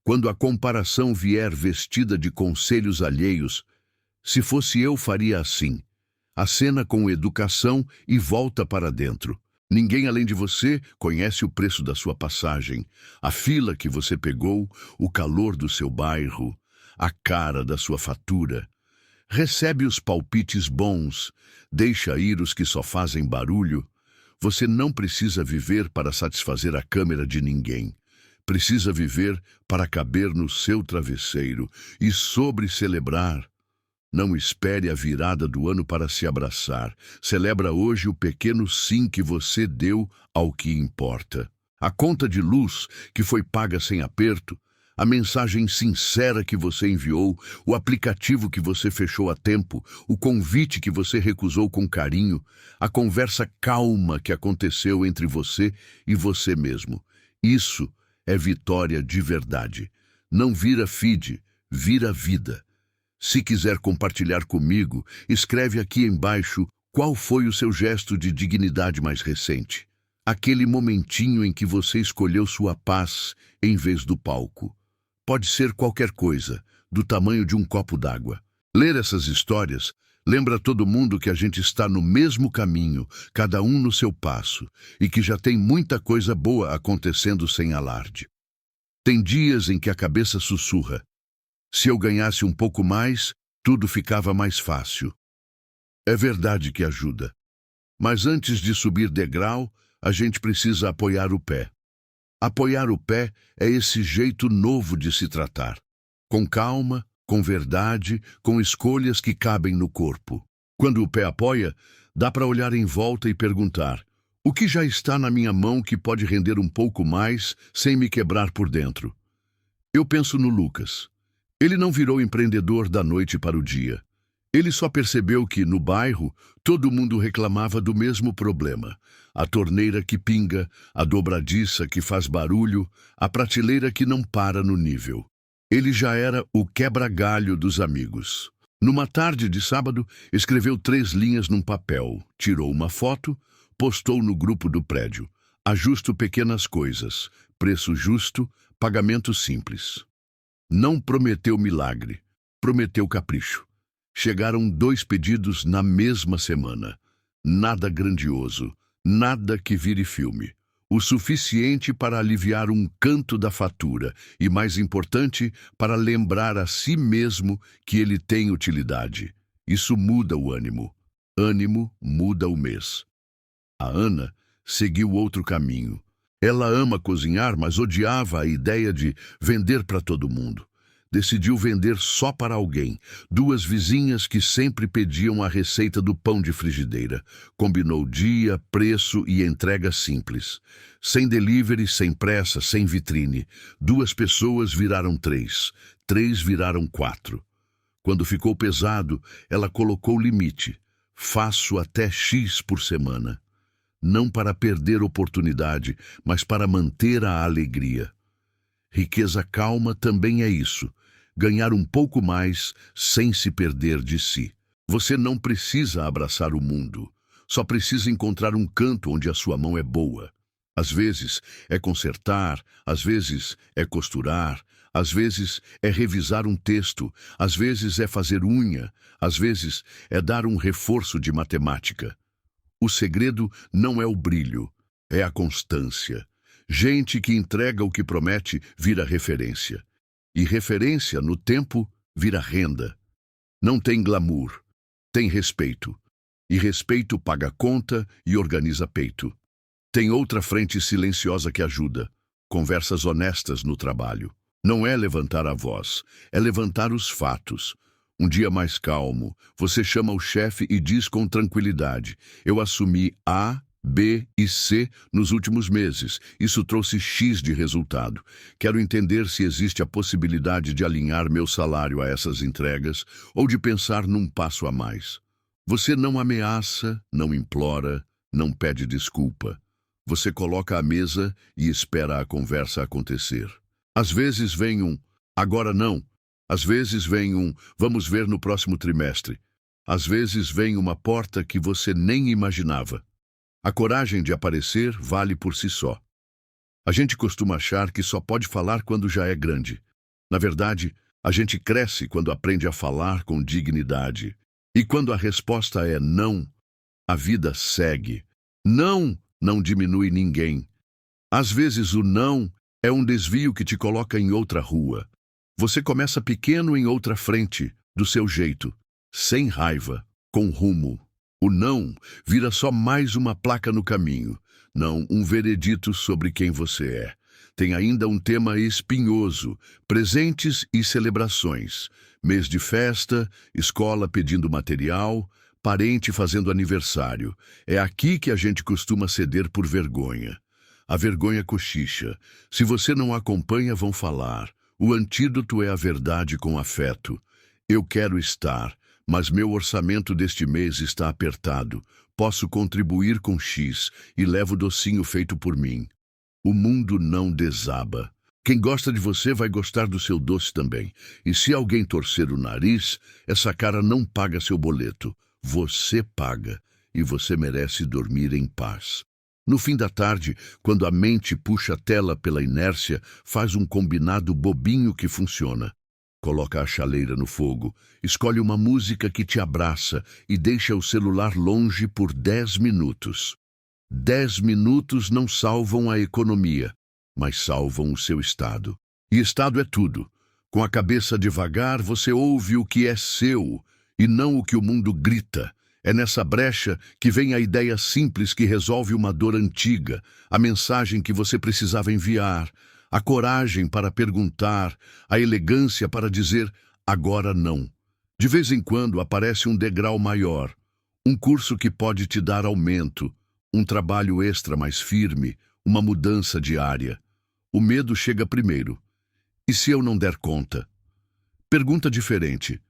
Quando a comparação vier vestida de conselhos alheios, se fosse eu, faria assim. Acena com educação e volta para dentro. Ninguém além de você conhece o preço da sua passagem, a fila que você pegou, o calor do seu bairro, a cara da sua fatura. Recebe os palpites bons, deixa ir os que só fazem barulho. Você não precisa viver para satisfazer a câmera de ninguém. Precisa viver para caber no seu travesseiro e sobre celebrar. Não espere a virada do ano para se abraçar. Celebra hoje o pequeno sim que você deu ao que importa. A conta de luz que foi paga sem aperto, a mensagem sincera que você enviou, o aplicativo que você fechou a tempo, o convite que você recusou com carinho, a conversa calma que aconteceu entre você e você mesmo. Isso é vitória de verdade. Não vira feed, vira vida. Se quiser compartilhar comigo, escreve aqui embaixo qual foi o seu gesto de dignidade mais recente. Aquele momentinho em que você escolheu sua paz em vez do palco. Pode ser qualquer coisa, do tamanho de um copo d'água. Ler essas histórias lembra todo mundo que a gente está no mesmo caminho, cada um no seu passo, e que já tem muita coisa boa acontecendo sem alarde. Tem dias em que a cabeça sussurra. Se eu ganhasse um pouco mais, tudo ficava mais fácil. É verdade que ajuda. Mas antes de subir degrau, a gente precisa apoiar o pé. Apoiar o pé é esse jeito novo de se tratar. Com calma, com verdade, com escolhas que cabem no corpo. Quando o pé apoia, dá para olhar em volta e perguntar: o que já está na minha mão que pode render um pouco mais sem me quebrar por dentro? Eu penso no Lucas. Ele não virou empreendedor da noite para o dia. Ele só percebeu que, no bairro, todo mundo reclamava do mesmo problema. A torneira que pinga, a dobradiça que faz barulho, a prateleira que não para no nível. Ele já era o quebra-galho dos amigos. Numa tarde de sábado, escreveu 3 linhas num papel, tirou uma foto, postou no grupo do prédio. Ajusto pequenas coisas, preço justo, pagamento simples. Não prometeu milagre, prometeu capricho. Chegaram 2 pedidos na mesma semana. Nada grandioso, nada que vire filme. O suficiente para aliviar um canto da fatura e, mais importante, para lembrar a si mesmo que ele tem utilidade. Isso muda o ânimo. Ânimo muda o mês. A Ana seguiu outro caminho. Ela ama cozinhar, mas odiava a ideia de vender para todo mundo. Decidiu vender só para alguém. 2 vizinhas que sempre pediam a receita do pão de frigideira. Combinou dia, preço e entrega simples. Sem delivery, sem pressa, sem vitrine. 2 pessoas viraram 3. 3 viraram 4. Quando ficou pesado, ela colocou limite. Faço até X por semana. Não para perder oportunidade, mas para manter a alegria. Riqueza calma também é isso. Ganhar um pouco mais sem se perder de si. Você não precisa abraçar o mundo. Só precisa encontrar um canto onde a sua mão é boa. Às vezes é consertar, às vezes é costurar, às vezes é revisar um texto, às vezes é fazer unha, às vezes é dar um reforço de matemática. O segredo não é o brilho, é a constância. Gente que entrega o que promete vira referência. E referência, no tempo, vira renda. Não tem glamour, tem respeito. E respeito paga conta e organiza peito. Tem outra frente silenciosa que ajuda. Conversas honestas no trabalho. Não é levantar a voz, é levantar os fatos. Um dia mais calmo, você chama o chefe e diz com tranquilidade: eu assumi A, B e C nos últimos meses. Isso trouxe X de resultado. Quero entender se existe a possibilidade de alinhar meu salário a essas entregas ou de pensar num passo a mais. Você não ameaça, não implora, não pede desculpa. Você coloca a mesa e espera a conversa acontecer. Às vezes vem um agora não. Às vezes vem um vamos ver no próximo trimestre. Às vezes vem uma porta que você nem imaginava. A coragem de aparecer vale por si só. A gente costuma achar que só pode falar quando já é grande. Na verdade, a gente cresce quando aprende a falar com dignidade. E quando a resposta é não, a vida segue. Não, não diminui ninguém. Às vezes o não é um desvio que te coloca em outra rua. Você começa pequeno em outra frente, do seu jeito, sem raiva, com rumo. O não vira só mais uma placa no caminho, não um veredito sobre quem você é. Tem ainda um tema espinhoso: presentes e celebrações. Mês de festa, escola pedindo material, parente fazendo aniversário. É aqui que a gente costuma ceder por vergonha. A vergonha cochicha. Se você não acompanha, vão falar. O antídoto é a verdade com afeto. Eu quero estar, mas meu orçamento deste mês está apertado. Posso contribuir com X e levo docinho feito por mim. O mundo não desaba. Quem gosta de você vai gostar do seu doce também. E se alguém torcer o nariz, essa cara não paga seu boleto. Você paga. E você merece dormir em paz. No fim da tarde, quando a mente puxa a tela pela inércia, faz um combinado bobinho que funciona. Coloca a chaleira no fogo, escolhe uma música que te abraça e deixa o celular longe por 10 minutos. 10 minutos não salvam a economia, mas salvam o seu estado. E estado é tudo. Com a cabeça devagar, você ouve o que é seu e não o que o mundo grita. É nessa brecha que vem a ideia simples que resolve uma dor antiga, a mensagem que você precisava enviar, a coragem para perguntar, a elegância para dizer agora não. De vez em quando aparece um degrau maior, um curso que pode te dar aumento, um trabalho extra mais firme, uma mudança diária. O medo chega primeiro. E se eu não der conta? Pergunta diferente.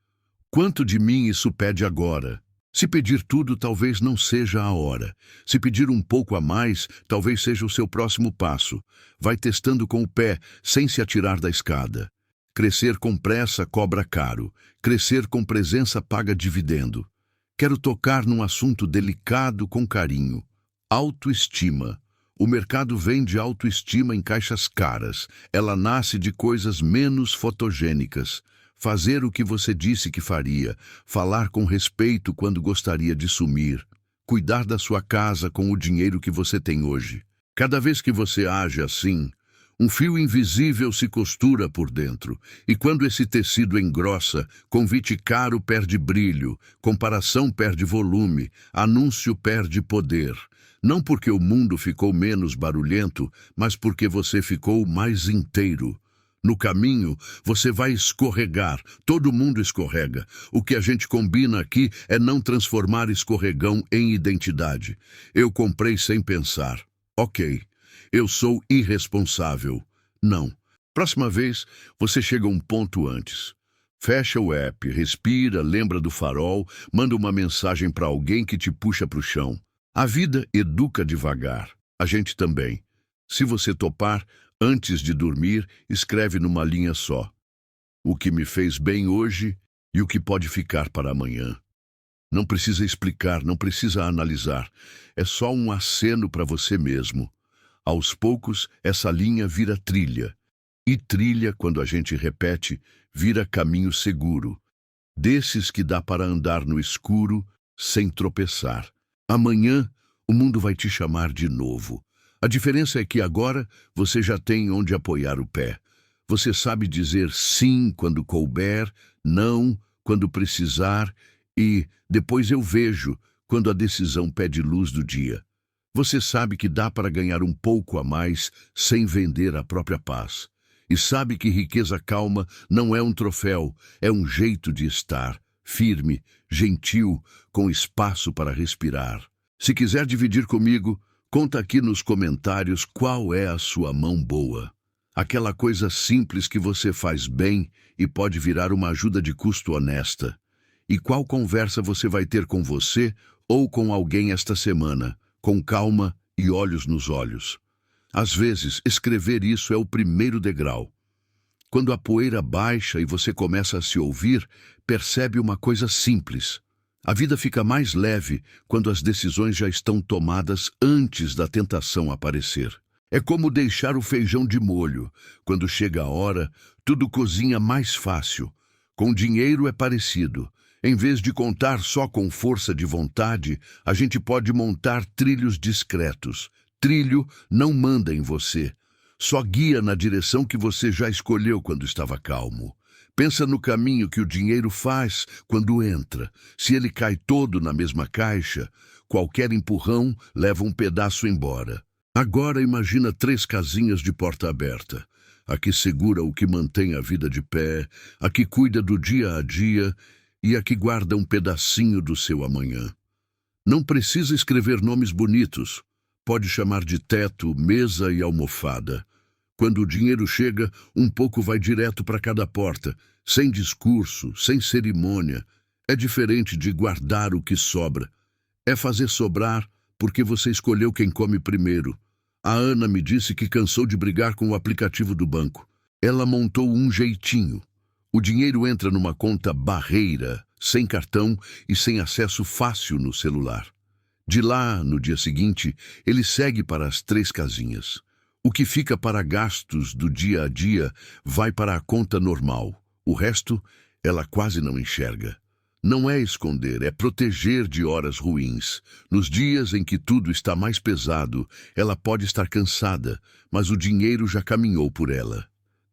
Quanto de mim isso pede agora? Se pedir tudo, talvez não seja a hora. Se pedir um pouco a mais, talvez seja o seu próximo passo. Vai testando com o pé, sem se atirar da escada. Crescer com pressa cobra caro. Crescer com presença paga dividendo. Quero tocar num assunto delicado com carinho. Autoestima. O mercado vende autoestima em caixas caras. Ela nasce de coisas menos fotogênicas. Fazer o que você disse que faria, falar com respeito quando gostaria de sumir, cuidar da sua casa com o dinheiro que você tem hoje. Cada vez que você age assim, um fio invisível se costura por dentro, e quando esse tecido engrossa, convite caro perde brilho, comparação perde volume, anúncio perde poder. Não porque o mundo ficou menos barulhento, mas porque você ficou mais inteiro. No caminho, você vai escorregar, todo mundo escorrega. O que a gente combina aqui é não transformar escorregão em identidade. Eu comprei sem pensar. Ok, eu sou irresponsável. Não. Próxima vez, você chega um ponto antes. Fecha o app, respira, lembra do farol, manda uma mensagem para alguém que te puxa para o chão. A vida educa devagar. A gente também. Se você topar, antes de dormir, escreve numa linha só. O que me fez bem hoje e o que pode ficar para amanhã. Não precisa explicar, não precisa analisar. É só um aceno para você mesmo. Aos poucos, essa linha vira trilha. E trilha, quando a gente repete, vira caminho seguro. Desses que dá para andar no escuro, sem tropeçar. Amanhã, o mundo vai te chamar de novo. A diferença é que agora você já tem onde apoiar o pé. Você sabe dizer sim quando couber, não quando precisar e depois eu vejo quando a decisão pede luz do dia. Você sabe que dá para ganhar um pouco a mais sem vender a própria paz. e sabe que riqueza calma não é um troféu, é um jeito de estar, firme, gentil, com espaço para respirar. Se quiser dividir comigo, conta aqui nos comentários qual é a sua mão boa. Aquela coisa simples que você faz bem e pode virar uma ajuda de custo honesta. E qual conversa você vai ter com você ou com alguém esta semana, com calma e olhos nos olhos. Às vezes, escrever isso é o primeiro degrau. Quando a poeira baixa e você começa a se ouvir, percebe uma coisa simples. A vida fica mais leve quando as decisões já estão tomadas antes da tentação aparecer. É como deixar o feijão de molho. Quando chega a hora, tudo cozinha mais fácil. Com dinheiro é parecido. Em vez de contar só com força de vontade, a gente pode montar trilhos discretos. Trilho não manda em você. Só guia na direção que você já escolheu quando estava calmo. Pensa no caminho que o dinheiro faz quando entra. Se ele cai todo na mesma caixa, qualquer empurrão leva um pedaço embora. Agora imagina 3 casinhas de porta aberta. A que segura o que mantém a vida de pé, a que cuida do dia a dia e a que guarda um pedacinho do seu amanhã. Não precisa escrever nomes bonitos. Pode chamar de teto, mesa e almofada. Quando o dinheiro chega, um pouco vai direto para cada porta, sem discurso, sem cerimônia. É diferente de guardar o que sobra. É fazer sobrar porque você escolheu quem come primeiro. A Ana me disse que cansou de brigar com o aplicativo do banco. Ela montou um jeitinho. O dinheiro entra numa conta barreira, sem cartão e sem acesso fácil no celular. De lá, no dia seguinte, ele segue para as 3 casinhas. O que fica para gastos do dia a dia vai para a conta normal. O resto, ela quase não enxerga. Não é esconder, é proteger de horas ruins. Nos dias em que tudo está mais pesado, ela pode estar cansada, mas o dinheiro já caminhou por ela.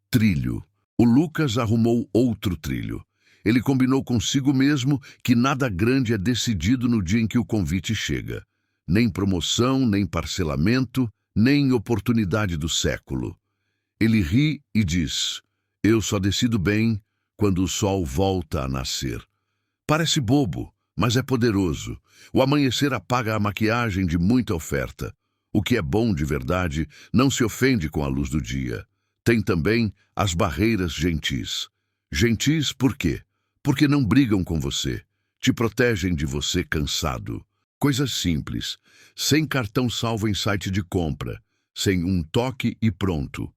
Trilho. O Lucas arrumou outro trilho. Ele combinou consigo mesmo que nada grande é decidido no dia em que o convite chega. Nem promoção, nem parcelamento, nem oportunidade do século. Ele ri e diz: "Eu só decido bem quando o sol volta a nascer." Parece bobo, mas é poderoso. O amanhecer apaga a maquiagem de muita oferta. O que é bom de verdade não se ofende com a luz do dia. Tem também as barreiras gentis. Gentis por quê? Porque não brigam com você. Te protegem de você cansado. Coisas simples. Sem cartão salvo em site de compra. Sem um toque e pronto.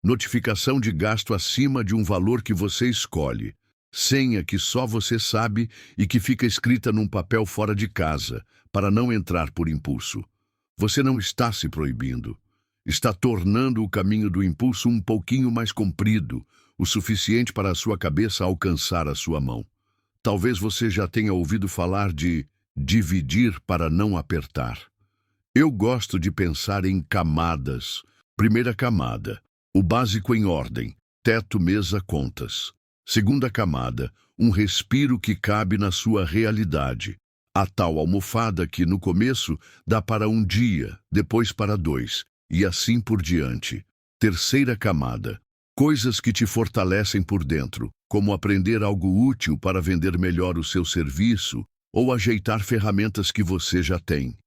Notificação de gasto acima de um valor que você escolhe. Senha que só você sabe e que fica escrita num papel fora de casa, para não entrar por impulso. Você não está se proibindo. Está tornando o caminho do impulso um pouquinho mais comprido, o suficiente para a sua cabeça alcançar a sua mão. Talvez você já tenha ouvido falar de dividir para não apertar. Eu gosto de pensar em camadas. Primeira camada, o básico em ordem, teto, mesa, contas. Segunda camada, um respiro que cabe na sua realidade. A tal almofada que, no começo, dá para um dia, depois para 2, e assim por diante. Terceira camada, coisas que te fortalecem por dentro, como aprender algo útil para vender melhor o seu serviço ou ajeitar ferramentas que você já tem.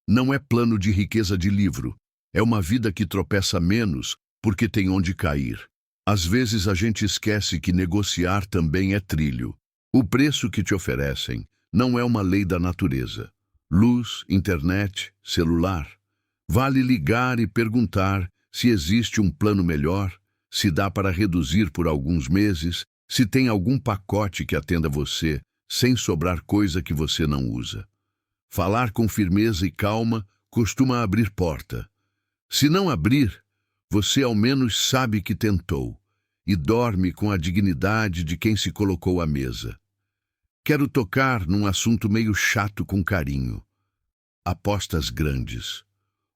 Não é plano de riqueza de livro, é uma vida que tropeça menos porque tem onde cair. Às vezes a gente esquece que negociar também é trilho. O preço que te oferecem não é uma lei da natureza. Luz, internet, celular. Vale ligar e perguntar se existe um plano melhor, se dá para reduzir por alguns meses, se tem algum pacote que atenda você, sem sobrar coisa que você não usa. Falar com firmeza e calma costuma abrir porta. Se não abrir, você ao menos sabe que tentou e dorme com a dignidade de quem se colocou à mesa. Quero tocar num assunto meio chato com carinho. Apostas grandes.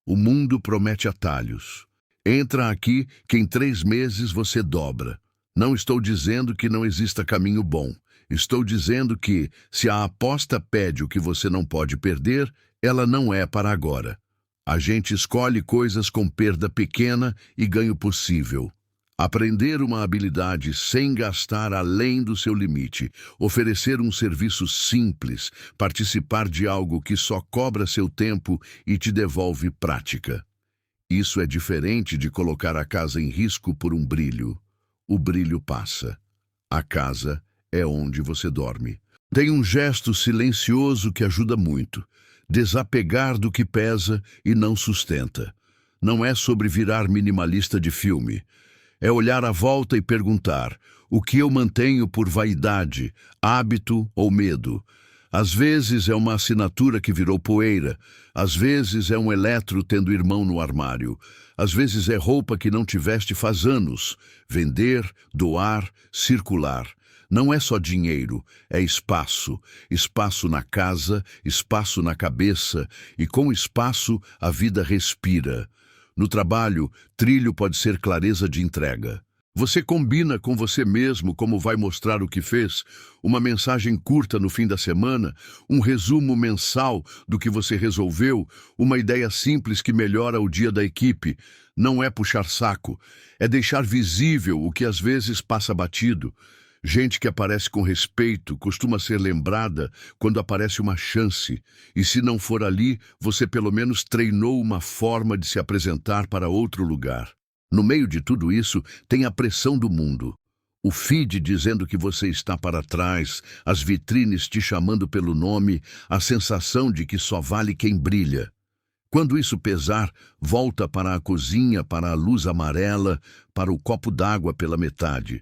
O mundo promete atalhos. Entra aqui que em 3 meses você dobra. Não estou dizendo que não exista caminho bom. Estou dizendo que, se a aposta pede o que você não pode perder, ela não é para agora. A gente escolhe coisas com perda pequena e ganho possível. Aprender uma habilidade sem gastar além do seu limite, oferecer um serviço simples, participar de algo que só cobra seu tempo e te devolve prática. Isso é diferente de colocar a casa em risco por um brilho. O brilho passa. A casa é onde você dorme. Tem um gesto silencioso que ajuda muito. Desapegar do que pesa e não sustenta. Não é sobre virar minimalista de filme. É olhar à volta e perguntar: o que eu mantenho por vaidade, hábito ou medo? Às vezes é uma assinatura que virou poeira. Às vezes é um eletro tendo irmão no armário. Às vezes é roupa que não te veste faz anos. Vender, doar, circular. Não é só dinheiro, é espaço. Espaço na casa, espaço na cabeça. E com espaço, a vida respira. No trabalho, trilho pode ser clareza de entrega. Você combina com você mesmo como vai mostrar o que fez, uma mensagem curta no fim da semana, um resumo mensal do que você resolveu, uma ideia simples que melhora o dia da equipe. Não é puxar saco, é deixar visível o que às vezes passa batido. Gente que aparece com respeito costuma ser lembrada quando aparece uma chance, e se não for ali, você pelo menos treinou uma forma de se apresentar para outro lugar. No meio de tudo isso, tem a pressão do mundo. O feed dizendo que você está para trás, as vitrines te chamando pelo nome, a sensação de que só vale quem brilha. Quando isso pesar, volta para a cozinha, para a luz amarela, para o copo d'água pela metade.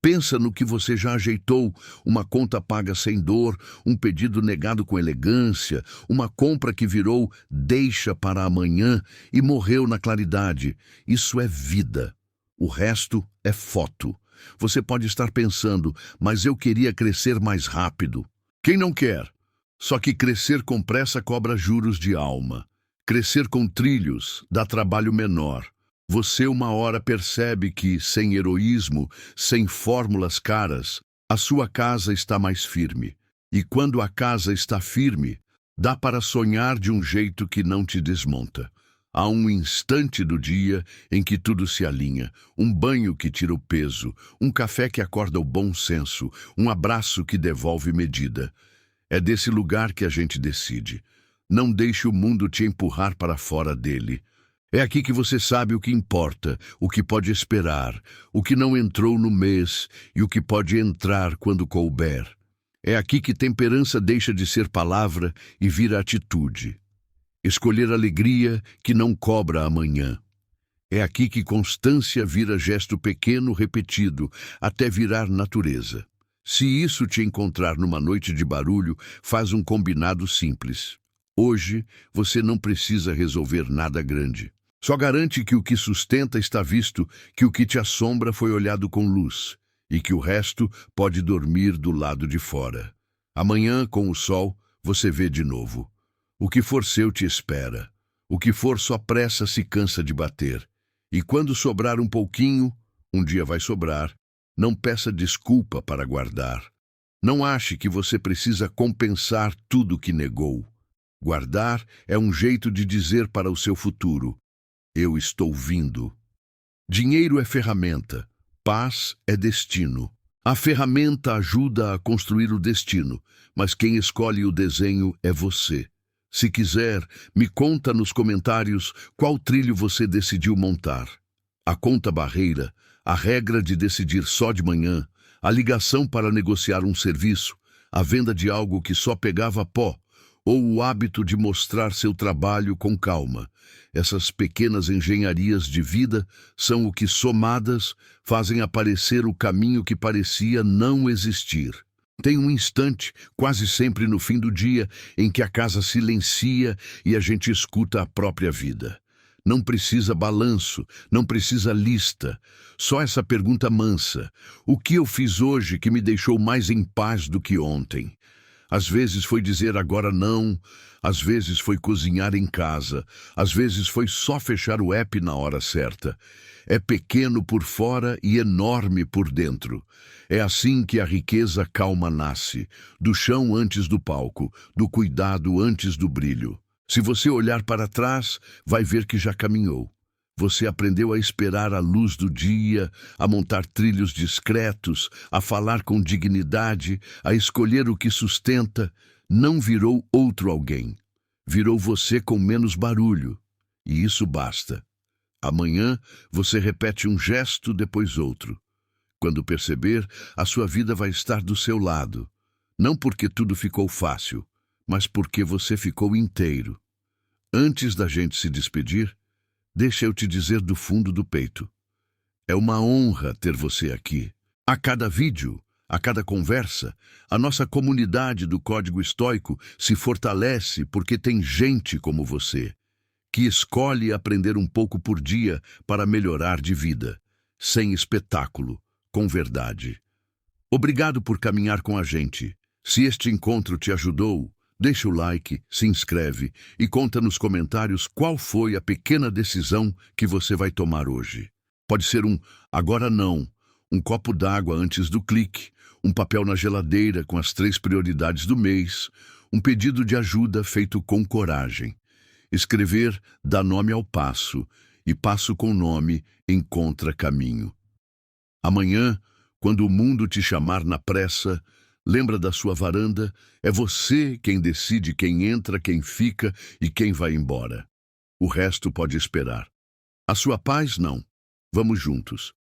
Pensa no que você já ajeitou, uma conta paga sem dor, um pedido negado com elegância, uma compra que virou deixa para amanhã e morreu na claridade. Isso é vida. O resto é foto. Você pode estar pensando, mas eu queria crescer mais rápido. Quem não quer? Só que crescer com pressa cobra juros de alma. Crescer com trilhos dá trabalho menor. Você uma hora percebe que, sem heroísmo, sem fórmulas caras, a sua casa está mais firme. E quando a casa está firme, dá para sonhar de um jeito que não te desmonta. Há um instante do dia em que tudo se alinha, um banho que tira o peso, um café que acorda o bom senso, um abraço que devolve medida. É desse lugar que a gente decide. Não deixe o mundo te empurrar para fora dele. É aqui que você sabe o que importa, o que pode esperar, o que não entrou no mês e o que pode entrar quando couber. É aqui que temperança deixa de ser palavra e vira atitude. Escolher alegria que não cobra amanhã. É aqui que constância vira gesto pequeno repetido, até virar natureza. Se isso te encontrar numa noite de barulho, faz um combinado simples. Hoje, você não precisa resolver nada grande. Só garante que o que sustenta está visto, que o que te assombra foi olhado com luz, e que o resto pode dormir do lado de fora. Amanhã, com o sol, você vê de novo. O que for seu te espera. O que for só pressa se cansa de bater. E quando sobrar um pouquinho, um dia vai sobrar, não peça desculpa para guardar. Não ache que você precisa compensar tudo que negou. Guardar é um jeito de dizer para o seu futuro: eu estou vindo. Dinheiro é ferramenta, paz é destino. A ferramenta ajuda a construir o destino, mas quem escolhe o desenho é você. Se quiser, me conta nos comentários qual trilho você decidiu montar. A conta barreira, a regra de decidir só de manhã, a ligação para negociar um serviço, a venda de algo que só pegava pó, ou o hábito de mostrar seu trabalho com calma. Essas pequenas engenharias de vida são o que, somadas, fazem aparecer o caminho que parecia não existir. Tem um instante, quase sempre no fim do dia, em que a casa silencia e a gente escuta a própria vida. Não precisa balanço, não precisa lista. Só essa pergunta mansa: o que eu fiz hoje que me deixou mais em paz do que ontem? Às vezes foi dizer agora não, às vezes foi cozinhar em casa, às vezes foi só fechar o app na hora certa. É pequeno por fora e enorme por dentro. É assim que a riqueza calma nasce, do chão antes do palco, do cuidado antes do brilho. Se você olhar para trás, vai ver que já caminhou. Você aprendeu a esperar a luz do dia, a montar trilhos discretos, a falar com dignidade, a escolher o que sustenta. Não virou outro alguém. Virou você com menos barulho. E isso basta. Amanhã você repete um gesto, depois outro. Quando perceber, a sua vida vai estar do seu lado. Não porque tudo ficou fácil, mas porque você ficou inteiro. Antes da gente se despedir, deixa eu te dizer do fundo do peito. É uma honra ter você aqui. A cada vídeo, a cada conversa, a nossa comunidade do Código Estoico se fortalece porque tem gente como você, que escolhe aprender um pouco por dia para melhorar de vida, sem espetáculo, com verdade. Obrigado por caminhar com a gente. Se este encontro te ajudou, deixa o like, se inscreve e conta nos comentários qual foi a pequena decisão que você vai tomar hoje. Pode ser um agora não, um copo d'água antes do clique, um papel na geladeira com as 3 prioridades do mês, um pedido de ajuda feito com coragem. Escrever dá nome ao passo, e passo com nome encontra caminho. Amanhã, quando o mundo te chamar na pressa, lembra da sua varanda, é você quem decide quem entra, quem fica e quem vai embora. O resto pode esperar. A sua paz, não. Vamos juntos.